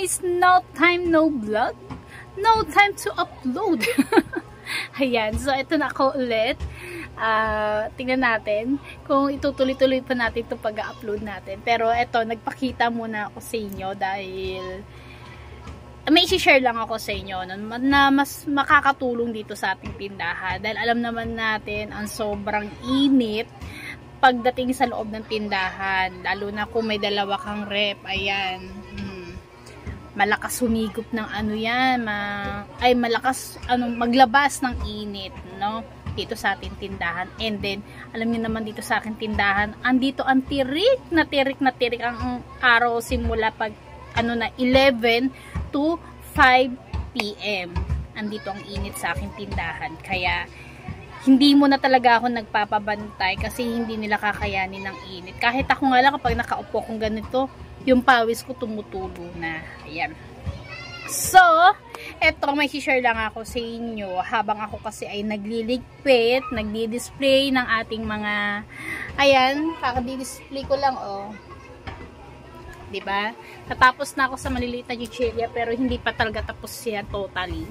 guys, no time, no vlog. No time to upload. Ayan, so ito na ako ulit. Tingnan natin kung itutuloy-tuloy pa natin itong pag-upload natin. Pero ito, nagpakita muna ako sa inyo dahil may i-share lang ako sa inyo na mas makakatulong dito sa ating tindahan. Dahil alam naman natin ang sobrang init pagdating sa loob ng tindahan. Lalo na kung may dalawa kang rep. Ayan. Malakas humigop ng ano yan. Malakas maglabas ng init. No? Dito sa ating tindahan. And then, alam niyo naman dito sa ating tindahan, andito ang tirik na tirik ang araw simula pag 11 to 5 p.m. Andito ang init sa aking tindahan. Kaya, hindi mo na talaga ako nagpapabantay kasi hindi nila kakayanin ng init. Kahit ako nga lang kapag nakaupo kong ganito, yung pawis ko tumutulo na. Ayan. So, eto may share lang ako sa inyo habang ako kasi ay nagliligpit, nagdi-display ng ating mga, ayan, kakadi-display ko lang, oh. Diba? Natapos na ako sa maliliit na chichirya pero hindi pa talaga tapos siya totally.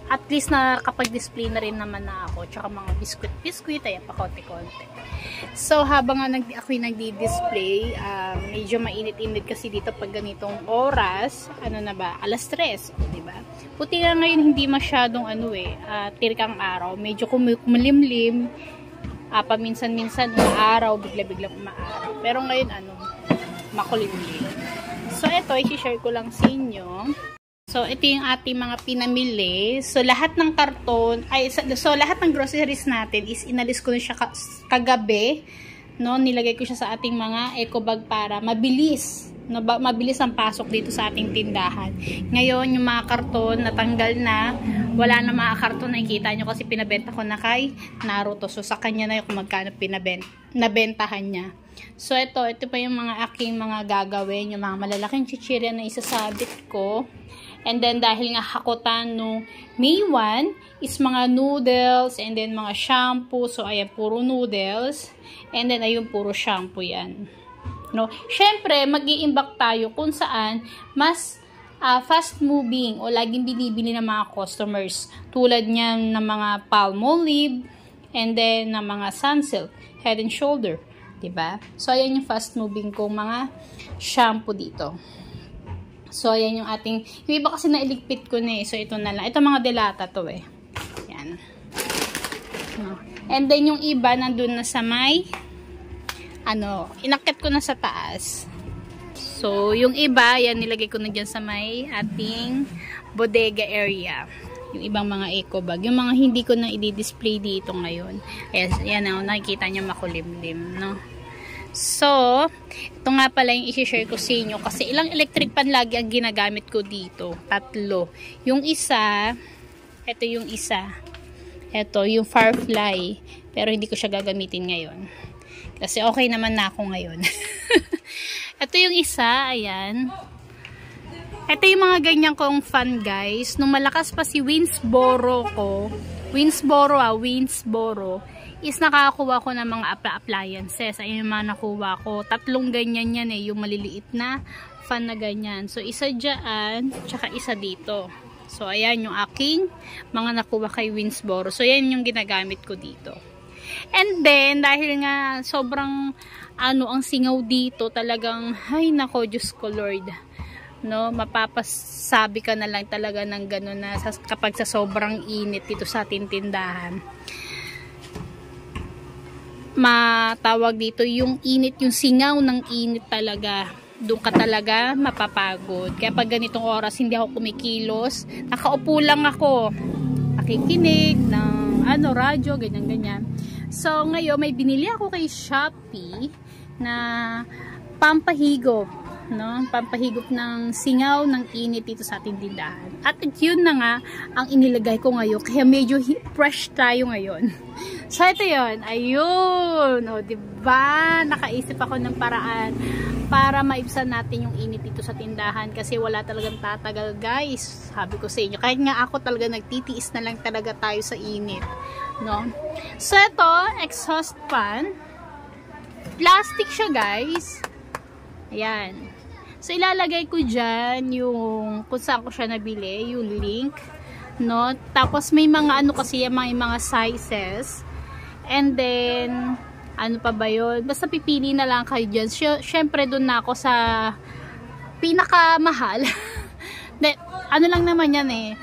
At least nakapag-display na rin naman na ako. Tsaka mga biskuit, ayan, pakonti-konti. So, habang ako'y nagdi-display, medyo mainit-init kasi dito pag ganitong oras, na ba, 3:00, diba? Puti nga ngayon hindi masyadong tirik ang araw. Medyo kumilimlim, paminsan-minsan araw, bigla-biglang umaaraw. Pero ngayon, makulimlim. So, ito, i-share ko lang sa inyo. So, ito yung ating mga pinamili. So, lahat ng karton, lahat ng groceries natin is inalis ko na siya kagabi. No? Nilagay ko siya sa ating mga eco bag para mabilis. No? Mabilis ang pasok dito sa ating tindahan. Ngayon, yung mga karton, natanggal na. Wala na mga karton, nakikita nyo kasi pinabenta ko na kay Naruto. So, sa kanya na yung kung magkano nabentahan niya. So, ito pa yung mga aking mga gagawin. Yung mga malalaking chichirya na isasabit ko. And then, dahil nga hakutan no May 1 is mga noodles and then mga shampoo. So, ayan, puro noodles. And then, ayun, puro shampoo yan. No? Siyempre, mag-i-imbak tayo kung saan mas fast moving o laging binibili ng mga customers. Tulad niyan ng mga Palmolive and then ng mga Sunsilk, Head and Shoulder. Diba? So, ayan yung fast moving kong mga shampoo dito. So, ayan yung ating, yung iba kasi nailigpit ko na So, ito na lang. Ito mga delata to Yan. And then, yung iba nandun na sa may, inakit ko na sa taas. So, yung iba, yan, nilagay ko na dyan sa may ating bodega area. Yung ibang mga eco bag. Yung mga hindi ko na i-display dito ngayon. Ayan, nakikita nyo makulimlim, no? So, ito nga pala yung i-share ko sa inyo kasi ilang electric pan lagi ang ginagamit ko dito. 3. Yung isa, ito yung isa. Ito, yung Firefly. Pero hindi ko siya gagamitin ngayon. Kasi okay naman na ako ngayon. Ito yung isa, ayan. Ito yung mga ganyan kong fan, guys. Nung malakas pa si Winsboro ko, Winsboro is nakakuha ko ng mga appliances. Ayun yung mga nakuha ko. 3 ganyan yan yung maliliit na fan na ganyan. So, isa dyan, tsaka isa dito. So, ayan yung aking mga nakuha kay Winsboro. So, yan yung ginagamit ko dito. And then, dahil nga sobrang ang singaw dito, talagang, ay nako, Diyos ko Lord. No, mapapasabi ka na lang talaga ng gano'n na kapag sa sobrang init dito sa ating tindahan. Matawag dito yung init, yung singaw ng init talaga. Doon ka talaga mapapagod. Kaya pag ganitong oras hindi ako kumikilos, nakaupo lang ako. Nakikinig ng radyo, ganyan-ganyan. So ngayon may binili ako kay Shopee na pampahigop. No? Pampahigop ng singaw ng init dito sa ating tindahan. At yun na nga ang inilagay ko ngayon. Kaya medyo fresh tayo ngayon. So ito yun. Ayun. O, diba? Nakaisip ako ng paraan para maibsan natin yung init dito sa tindahan. Kasi wala talagang tatagal, guys. Sabi ko sa inyo. Kahit nga ako talaga nagtitiis na lang talaga tayo sa init. No? So ito, exhaust fan. Plastic siya, guys. Ayan. So, ilalagay ko dyan yung kung saan ko siya nabili, yung link. No? Tapos, may mga ano kasi, may mga sizes. And then, ano pa ba yun? Basta pipili na lang kayo dyan. Syempre, dun na ako sa pinakamahal. Ano lang naman yan eh.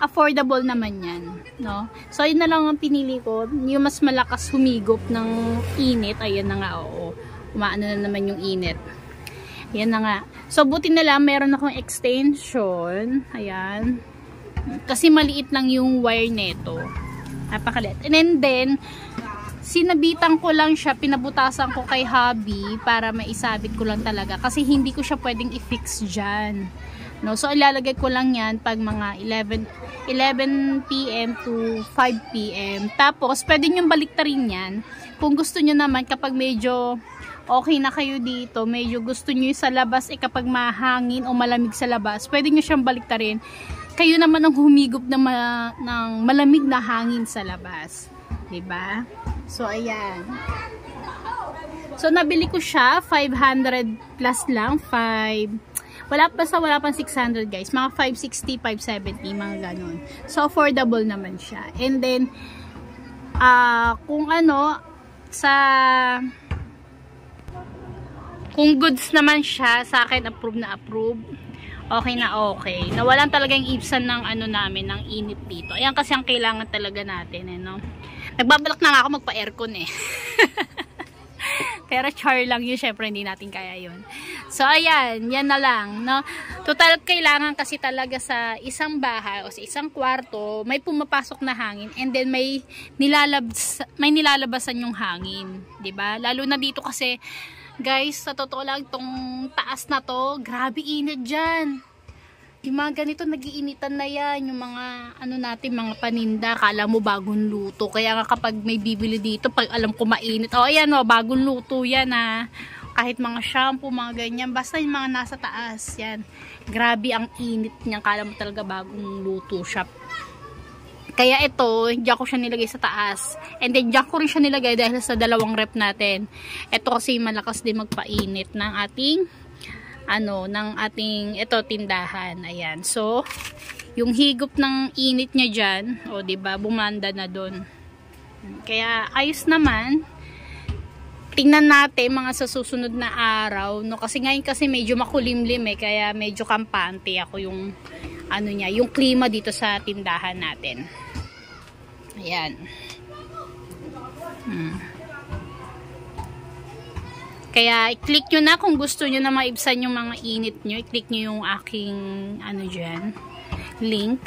Affordable naman yan. No? So, yun na lang ang pinili ko. Yung mas malakas humigop ng init. Ayan na nga, oo. Umaano na naman yung init. Ayan na nga. So, buti na lang, meron akong extension. Ayan. Kasi maliit lang yung wire neto. Napakaliit. And then, sinabitan ko lang siya, pinabutasan ko kay hubby para maisabit ko lang talaga. Kasi hindi ko siya pwedeng i-fix dyan. No? So, ilalagay ko lang yan pag mga 11 p.m. to 5 p.m. Tapos, pwede nyo baliktarin yan. Kung gusto nyo naman, kapag medyo okay na kayo dito, medyo gusto nyo sa labas, kapag mahangin o malamig sa labas, pwede nyo siyang baliktarin. Kayo naman ang humigop ng malamig na hangin sa labas. Diba? So, ayan. So, nabili ko siya. 500 plus lang. Wala pang 600 guys. Mga 560, 570, mga ganun. So, affordable naman siya. And then, kung ano, kung goods naman siya, sa akin, approve na approve. Okay na okay. Nawalan talaga yung ibsan ng ano namin, ng init dito. Ayan kasi ang kailangan talaga natin, eh, no? Nagbabalak na nga ako magpa-aircon eh. Pero char lang yun, syempre hindi natin kaya yun. So ayan, yan na lang, no? Total kailangan kasi talaga sa isang bahay o sa isang kwarto, may pumapasok na hangin and then may nilalabasan yung hangin, 'di ba? Lalo na dito kasi guys, sa totoo lang tong taas na to, grabe init diyan. Yung mga ganito, nagiinitan na yan. Yung mga, ano natin, mga paninda. Kala mo bagong luto. Kaya nga kapag may bibili dito, pag alam ko mainit. O, ayan o, bagong luto yan ha. Kahit mga shampoo, mga ganyan. Basta yung mga nasa taas. Yan. Grabe ang init niyan. Kala mo talaga bagong luto shop. Kaya ito, diyan ko siya nilagay sa taas. And then, diyan ko rin siya nilagay dahil sa dalawang rep natin. Ito kasi malakas din magpainit ng ating tindahan. Ayan. So, yung higop ng init niya dyan, o diba, bumanda na doon. Kaya, ayos naman. Tingnan natin mga sa susunod na araw, no? Kasi ngayon kasi medyo makulimlim eh, kaya medyo kampante ako yung, yung klima dito sa tindahan natin. Ayan. Kaya, i-click nyo na kung gusto nyo na maibsan yung mga init nyo. I-click nyo yung aking, dyan, link.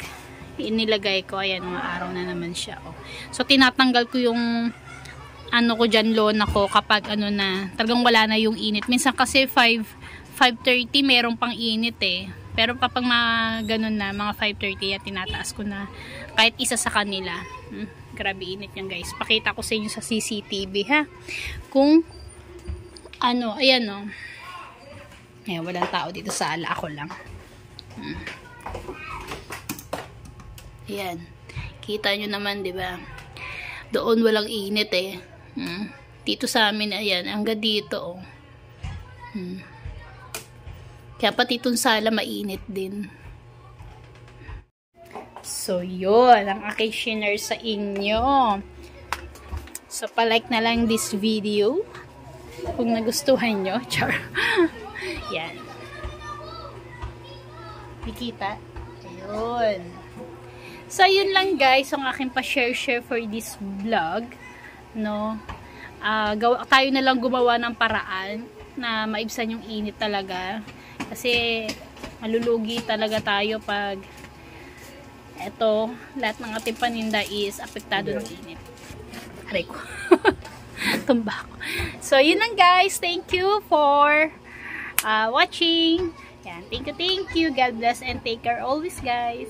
Inilagay ko. Ayan, mga araw na naman siya. Oh. So, tinatanggal ko yung, ko dyan, lona ko kapag, talagang wala na yung init. Minsan kasi 5:30, meron pang init eh. Pero kapag mga ganun na, mga 5:30, yan, tinataas ko na kahit isa sa kanila. Grabe init yan, guys. Pakita ko sa inyo sa CCTV, ha? Kung, ayan o. Ayan, walang tao dito sa ala. Ako lang. Ayan. Kita nyo naman, diba? Doon walang init eh. Dito sa amin, ayan. Hanggang dito, oh. Kaya pati itong sala, mainit din. So, yun. Ang aking share sa inyo. So, palike na lang this video. Kung nagustuhan nyo. Char. Yan. Nakikita? Ayun. So, yun lang guys. Ang aking pa-share for this vlog. No? Tayo na lang gumawa ng paraan na maibsan yung init talaga. Kasi, malulugi talaga tayo pag lahat ng ating paninda is apektado ng init. Aray ko. Tumba ko. So, yun lang guys. Thank you for watching. Yan. Thank you. God bless and take care always guys.